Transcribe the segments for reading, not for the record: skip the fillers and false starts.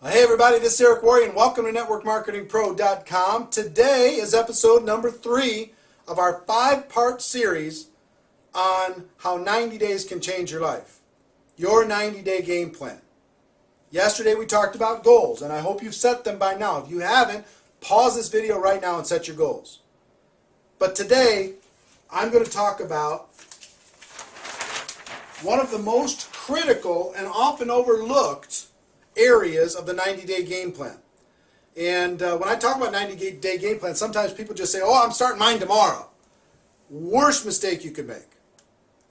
Hey everybody, this is Eric Worre and welcome to NetworkMarketingPro.com. Today is episode number 3 of our 5-part series on how 90 days can change your life. Your 90-day game plan. Yesterday we talked about goals, and I hope you've set them by now. If you haven't, pause this video right now and set your goals. But today, I'm going to talk about one of the most critical and often overlooked areas of the 90-day game plan. And when I talk about 90-day game plan, sometimes people just say, oh, I'm starting mine tomorrow. Worst mistake you could make.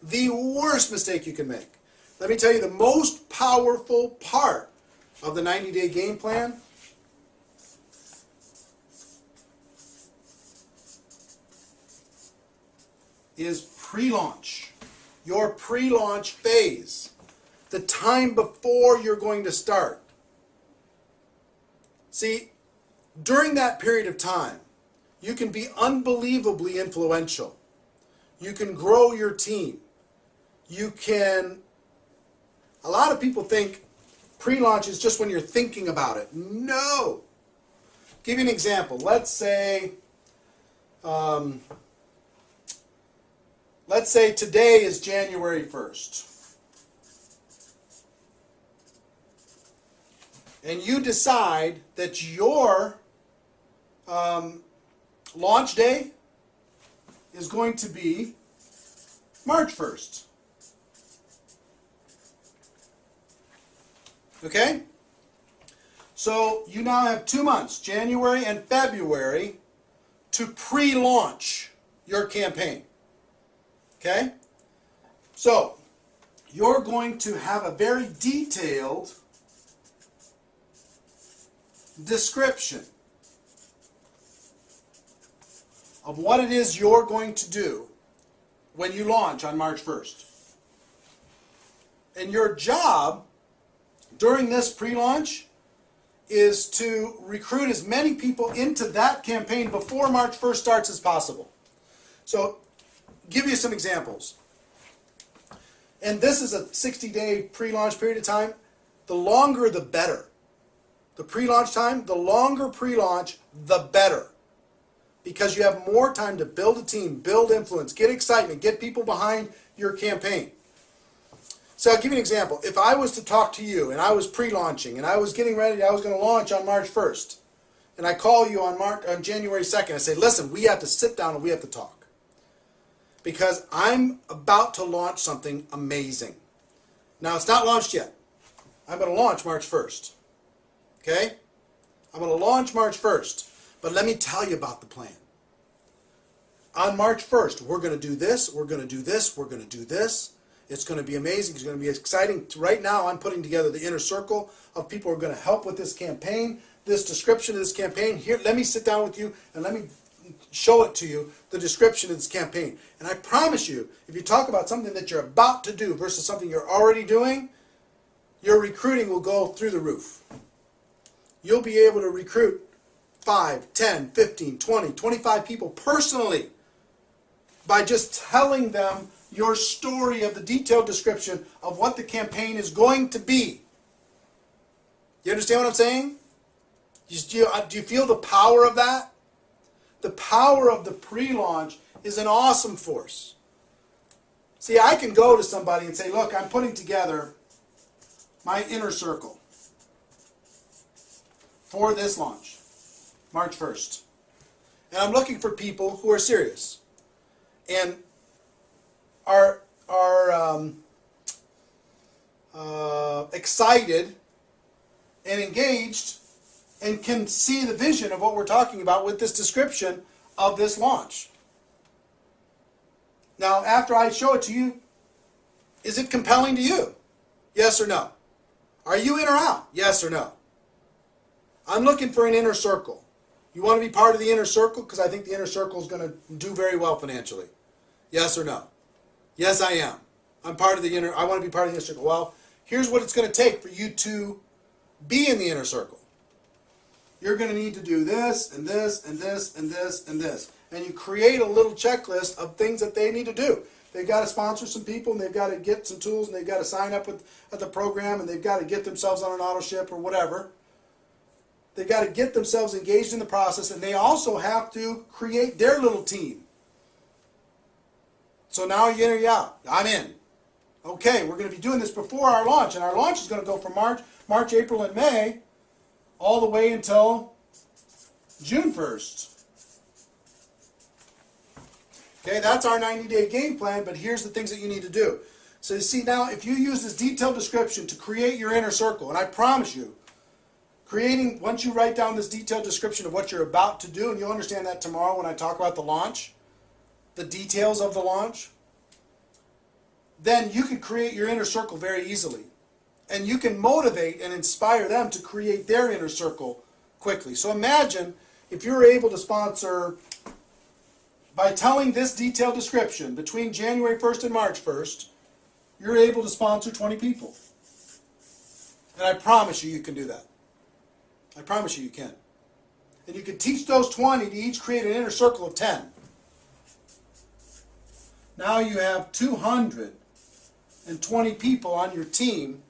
The worst mistake you can make. Let me tell you the most powerful part of the 90-day game plan is pre-launch. Your pre-launch phase. The time before you're going to start. See, during that period of time, you can be unbelievably influential. You can grow your team. You can... A lot of people think pre-launch is just when you're thinking about it. No! Give you an example. Let's say today is January 1st. And you decide that your launch day is going to be March 1st. Okay? So you now have 2 months, January and February, to pre-launch your campaign. Okay? So you're going to have a very detailed description of what it is you're going to do when you launch on March 1st. And your job during this pre-launch is to recruit as many people into that campaign before March 1st starts as possible. So, give you some examples. And this is a 60-day pre-launch period of time. The longer, the better. The pre-launch time, the longer pre-launch, the better. Because you have more time to build a team, build influence, get excitement, get people behind your campaign. So I'll give you an example. If I was to talk to you and I was pre-launching and I was getting ready, I was going to launch on March 1st, and I call you on January 2nd, I say, listen, we have to sit down and we have to talk. Because I'm about to launch something amazing. Now, it's not launched yet. I'm going to launch March 1st. Okay? I'm going to launch March 1st. But let me tell you about the plan. On March 1st, we're going to do this, we're going to do this, we're going to do this. It's going to be amazing. It's going to be exciting. Right now, I'm putting together the inner circle of people who are going to help with this campaign, this description of this campaign. Here, let me sit down with you and let me show it to you, the description of this campaign. And I promise you, if you talk about something that you're about to do versus something you're already doing, your recruiting will go through the roof. You'll be able to recruit 5, 10, 15, 20, 25 people personally by just telling them your story of the detailed description of what the campaign is going to be. You understand what I'm saying? Do you feel the power of that? The power of the pre-launch is an awesome force. See, I can go to somebody and say, look, I'm putting together my inner circle for this launch, March 1st. And I'm looking for people who are serious and are excited and engaged and can see the vision of what we're talking about with this description of this launch. Now, after I show it to you, is it compelling to you? Yes or no? Are you in or out? Yes or no? I'm looking for an inner circle. You want to be part of the inner circle? Because I think the inner circle is going to do very well financially. Yes or no? Yes, I am. I'm part of the inner, I want to be part of the inner circle. Well, here's what it's going to take for you to be in the inner circle. You're going to need to do this, and this, and this, and this, and this. And you create a little checklist of things that they need to do. They've got to sponsor some people, and they've got to get some tools, and they've got to sign up at the program, and they've got to get themselves on an auto ship or whatever. They've got to get themselves engaged in the process, and they also have to create their little team. So now you in or you out? I'm in. Okay, we're going to be doing this before our launch, and our launch is going to go from March, April, and May, all the way until June 1st. Okay, that's our 90-day game plan, but here's the things that you need to do. So you see now, if you use this detailed description to create your inner circle, and I promise you, once you write down this detailed description of what you're about to do, and you'll understand that tomorrow when I talk about the launch, the details of the launch, then you can create your inner circle very easily. And you can motivate and inspire them to create their inner circle quickly. So imagine if you're able to sponsor, by telling this detailed description between January 1st and March 1st, you're able to sponsor 20 people. And I promise you can do that. I promise you can. And you can teach those 20 to each create an inner circle of 10. Now you have 220 people on your team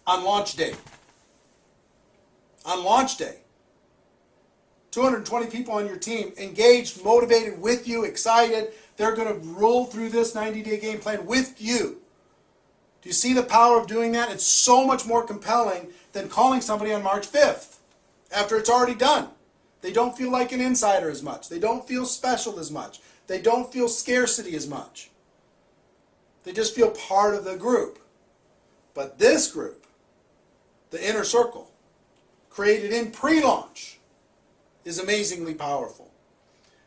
on launch day. On launch day. 220 people on your team engaged, motivated with you, excited. They're going to roll through this 90-day game plan with you. Do you see the power of doing that? It's so much more compelling than calling somebody on March 5th after it's already done. They don't feel like an insider as much. They don't feel special as much. They don't feel scarcity as much. They just feel part of the group. But this group, the inner circle, created in pre-launch, is amazingly powerful.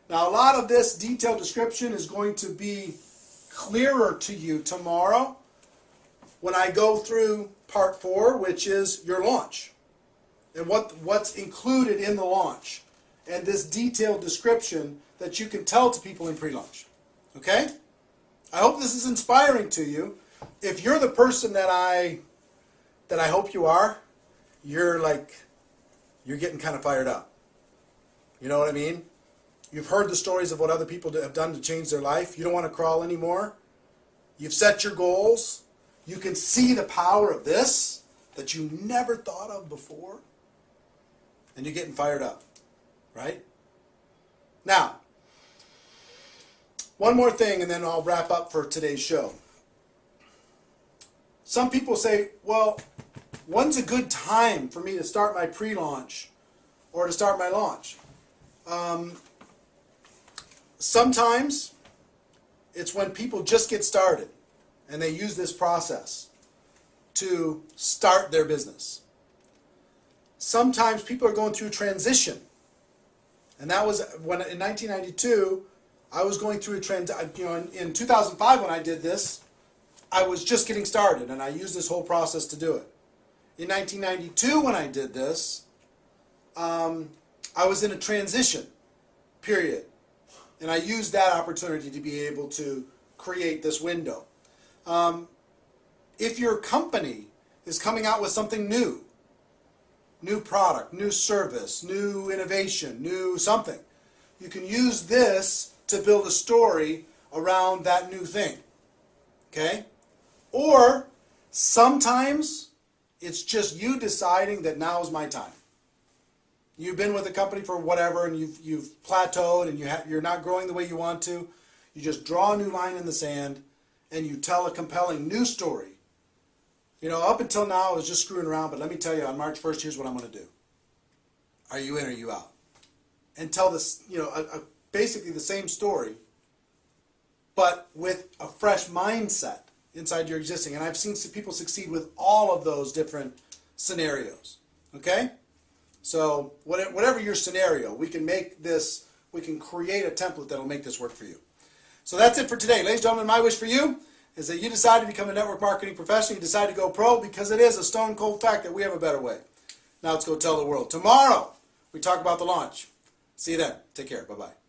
Now, a lot of this detailed description is going to be clearer to you tomorrow when I go through part 4, which is your launch, and what's included in the launch, and this detailed description that you can tell to people in pre-launch. Okay? I hope this is inspiring to you. If you're the person that I hope you are, you're getting kind of fired up. You know what I mean? You've heard the stories of what other people have done to change their life. You don't want to crawl anymore. You've set your goals. You can see the power of this that you never thought of before. And you're getting fired up. Right? Now, one more thing and then I'll wrap up for today's show. Some people say, well, when's a good time for me to start my pre-launch or to start my launch? Sometimes it's when people just get started and they use this process to start their business. Sometimes people are going through transition. And that was when in 1992, I was going through a transition. In 2005 when I did this, I was just getting started and I used this whole process to do it. In 1992 when I did this, I was in a transition period. And I used that opportunity to be able to create this window. If your company is coming out with something new product, new service, new innovation, new something, you can use this to build a story around that new thing. Okay? Or sometimes it's just you deciding that now is my time. You've been with a company for whatever and you've plateaued and you're not growing the way you want to. You just draw a new line in the sand and you tell a compelling new story. Up until now I was just screwing around, but let me tell you, on March 1st, here's what I'm going to do. Are you in or are you out? And tell this, basically the same story, but with a fresh mindset inside your existing. And I've seen people succeed with all of those different scenarios. Okay? So whatever your scenario, we can create a template that will make this work for you. So that's it for today. Ladies and gentlemen, my wish for you is that you decide to become a network marketing professional. You decide to go pro because it is a stone cold fact that we have a better way. Now let's go tell the world. Tomorrow, we talk about the launch. See you then. Take care. Bye-bye.